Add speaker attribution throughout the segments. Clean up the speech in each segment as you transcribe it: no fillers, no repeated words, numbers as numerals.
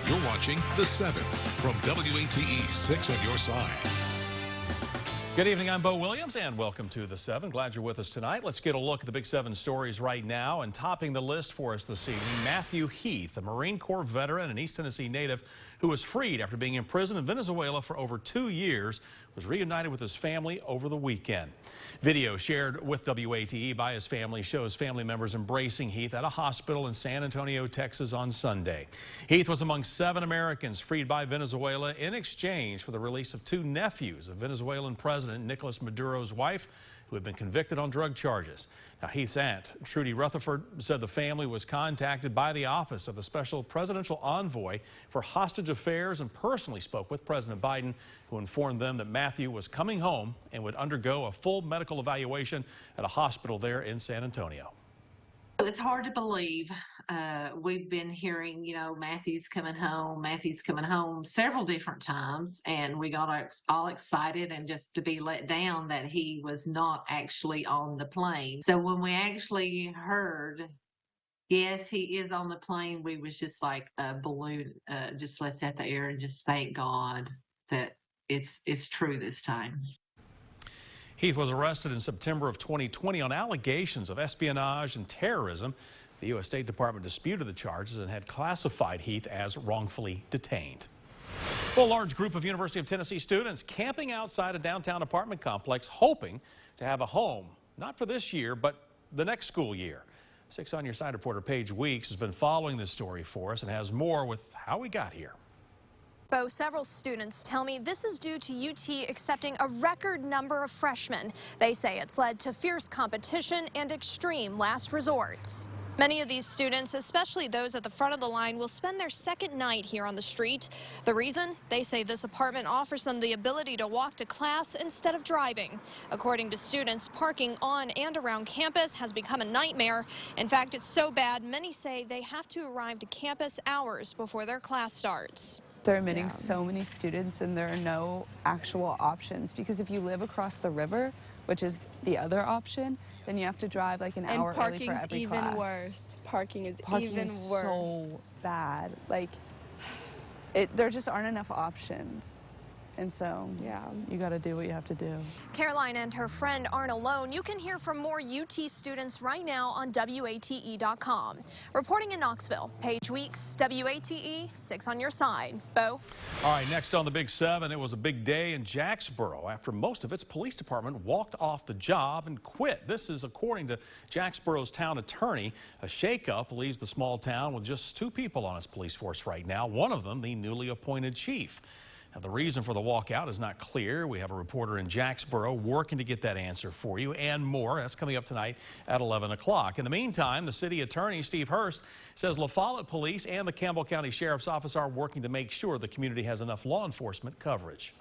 Speaker 1: You're watching The 7 from WATE 6 on your side.
Speaker 2: Good evening, I'm Bo Williams, and welcome to The 7. Glad you're with us tonight. Let's get a look at the Big 7 stories right now. And topping the list for us this evening, Matthew Heath, a Marine Corps veteran and East Tennessee native who was freed after being imprisoned in Venezuela for over 2 years, was reunited with his family over the weekend. Video shared with WATE by his family shows family members embracing Heath at a hospital in San Antonio, Texas on Sunday. Heath was among 7 Americans freed by Venezuela in exchange for the release of 2 nephews of Venezuelan President Nicolas Maduro's wife, who had been convicted on drug charges. Now, Heath's aunt, Trudy Rutherford, said the family was contacted by the Office of the Special Presidential Envoy for Hostage Affairs and personally spoke with President Biden, who informed them that Matthew was coming home and would undergo a full medical evaluation at a hospital there in San Antonio.
Speaker 3: It was hard to believe. We've been hearing, Matthew's coming home several different times, and we got all excited and just to be let down that he was not actually on the plane. So when we actually heard, yes, he is on the plane, we was just like a balloon, just let out the air and just thank God that it's true this time.
Speaker 2: Heath was arrested in September of 2020 on allegations of espionage and terrorism. The U.S. State Department disputed the charges and had classified Heath as wrongfully detained. Well, a large group of University of Tennessee students camping outside a downtown apartment complex hoping to have a home, not for this year, but the next school year. 6 on Your Side reporter Paige Weeks has been following this story for us and has more with how we got here.
Speaker 4: Bo, several students tell me this is due to UT accepting a record number of freshmen. They say it's led to fierce competition and extreme last resorts. Many of these students, especially those at the front of the line, will spend their second night here on the street. The reason? They say this apartment offers them the ability to walk to class instead of driving. According to students, parking on and around campus has become a nightmare. In fact, it's so bad, many say they have to arrive to campus hours before their class starts.
Speaker 5: They're admitting so many students, and there are no actual options, because if you live across the river, which is the other option, then you have to drive like an hour early for every class.
Speaker 6: And parking's even worse. Parking is even worse.
Speaker 5: So bad. Like, there just aren't enough options. And so, you got to do what you have to do.
Speaker 4: Caroline and her friend aren't alone. You can hear from more UT students right now on WATE.com. Reporting in Knoxville, Paige Weeks, WATE, 6 on Your Side. Bo?
Speaker 2: All right, next on the Big 7, it was a big day in Jacksboro after most of its police department walked off the job and quit. This is according to Jacksboro's town attorney. A shakeup leaves the small town with just 2 people on its police force right now, one of them the newly appointed chief. Now, the reason for the walkout is not clear. We have a reporter in Jacksboro working to get that answer for you and more. That's coming up tonight at 11 o'clock. In the meantime, the city attorney, Steve Hurst, says La Follette Police and the Campbell County Sheriff's Office are working to make sure the community has enough law enforcement coverage.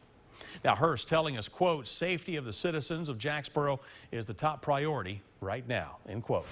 Speaker 2: Now, Hurst telling us, quote, safety of the citizens of Jacksboro is the top priority right now, end quote.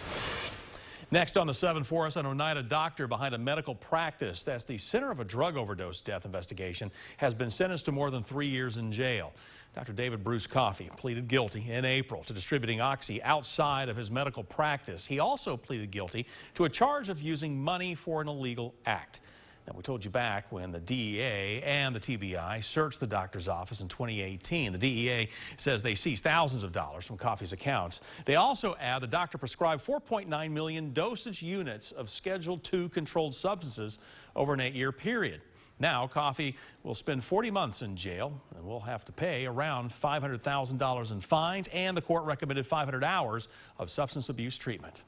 Speaker 2: Next on the 7 for us, an Oneida doctor behind a medical practice that's the center of a drug overdose death investigation has been sentenced to more than 3 years in jail. Dr. David Bruce Coffey pleaded guilty in April to distributing oxy outside of his medical practice. He also pleaded guilty to a charge of using money for an illegal act. Now, we told you back when the DEA and the TBI searched the doctor's office in 2018. The DEA says they seized thousands of dollars from Coffey's accounts. They also add the doctor prescribed 4.9 million dosage units of Schedule II controlled substances over an 8-year period. Now, Coffey will spend 40 months in jail and will have to pay around $500,000 in fines, and the court recommended 500 hours of substance abuse treatment.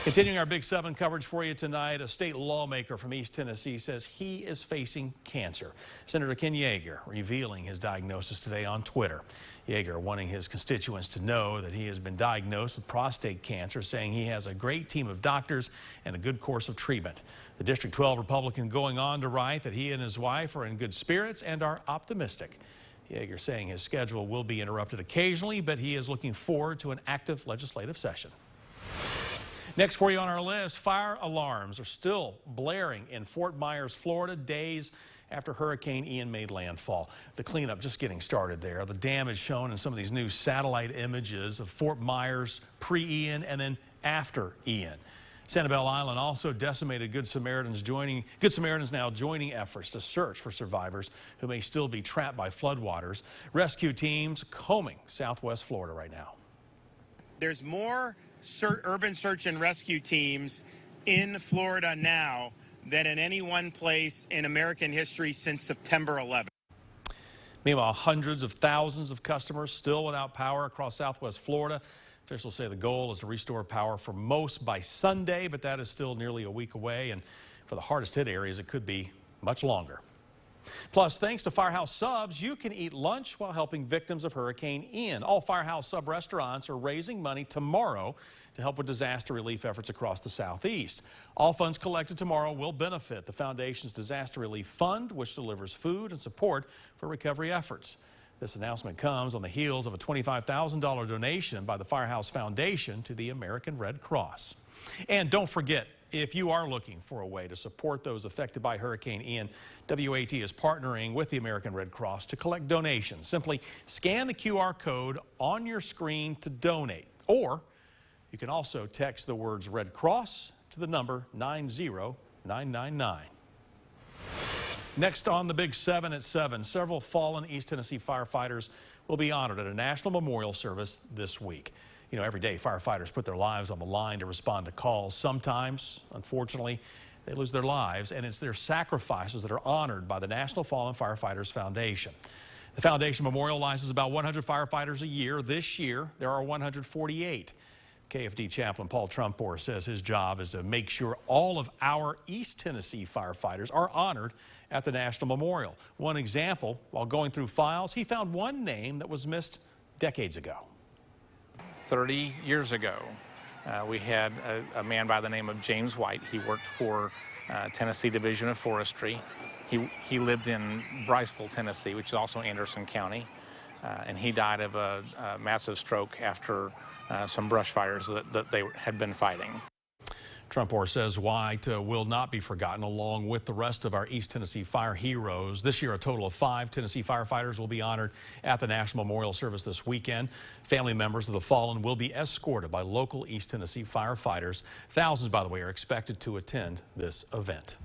Speaker 2: Continuing our Big 7 coverage for you tonight, a state lawmaker from East Tennessee says he is facing cancer. Senator Ken Yager revealing his diagnosis today on Twitter. Yager wanting his constituents to know that he has been diagnosed with prostate cancer, saying he has a great team of doctors and a good course of treatment. The District 12 Republican going on to write that he and his wife are in good spirits and are optimistic. Yager saying his schedule will be interrupted occasionally, but he is looking forward to an active legislative session. Next for you on our list, fire alarms are still blaring in Fort Myers, Florida, days after Hurricane Ian made landfall. The cleanup just getting started there. The damage shown in some of these new satellite images of Fort Myers pre-Ian and then after Ian. Sanibel Island also decimated. Good Samaritans now joining efforts to search for survivors who may still be trapped by floodwaters. Rescue teams combing southwest Florida right now.
Speaker 7: There's more urban search and rescue teams in Florida now than in any one place in American history since September 11th.
Speaker 2: Meanwhile, hundreds of thousands of customers still without power across southwest Florida. Officials say the goal is to restore power for most by Sunday, but that is still nearly a week away, and for the hardest hit areas, it could be much longer. Plus, thanks to Firehouse Subs, you can eat lunch while helping victims of Hurricane Ian. All Firehouse Sub restaurants are raising money tomorrow to help with disaster relief efforts across the Southeast. All funds collected tomorrow will benefit the Foundation's Disaster Relief Fund, which delivers food and support for recovery efforts. This announcement comes on the heels of a $25,000 donation by the Firehouse Foundation to the American Red Cross. And don't forget, if you are looking for a way to support those affected by Hurricane Ian, WAT is partnering with the American Red Cross to collect donations. Simply scan the QR code on your screen to donate, or you can also text the words Red Cross to the number 90999. Next on the Big 7 at 7, several fallen East Tennessee firefighters will be honored at a national memorial service this week. You know, every day firefighters put their lives on the line to respond to calls. Sometimes, unfortunately, they lose their lives, and it's their sacrifices that are honored by the National Fallen Firefighters Foundation. The foundation memorializes about 100 firefighters a year. This year, there are 148. KFD chaplain Paul Trumpor says his job is to make sure all of our East Tennessee firefighters are honored at the National Memorial. One example, while going through files, he found one name that was missed decades ago.
Speaker 8: 30 years ago, we had a man by the name of James White. He worked for Tennessee Division of Forestry. He lived in Briceville, Tennessee, which is also Anderson County, and he died of a massive stroke after some brush fires that they had been fighting.
Speaker 2: Trumpor says White will not be forgotten along with the rest of our East Tennessee fire heroes. This year, a total of 5 Tennessee firefighters will be honored at the National Memorial Service this weekend. Family members of the fallen will be escorted by local East Tennessee firefighters. Thousands, by the way, are expected to attend this event.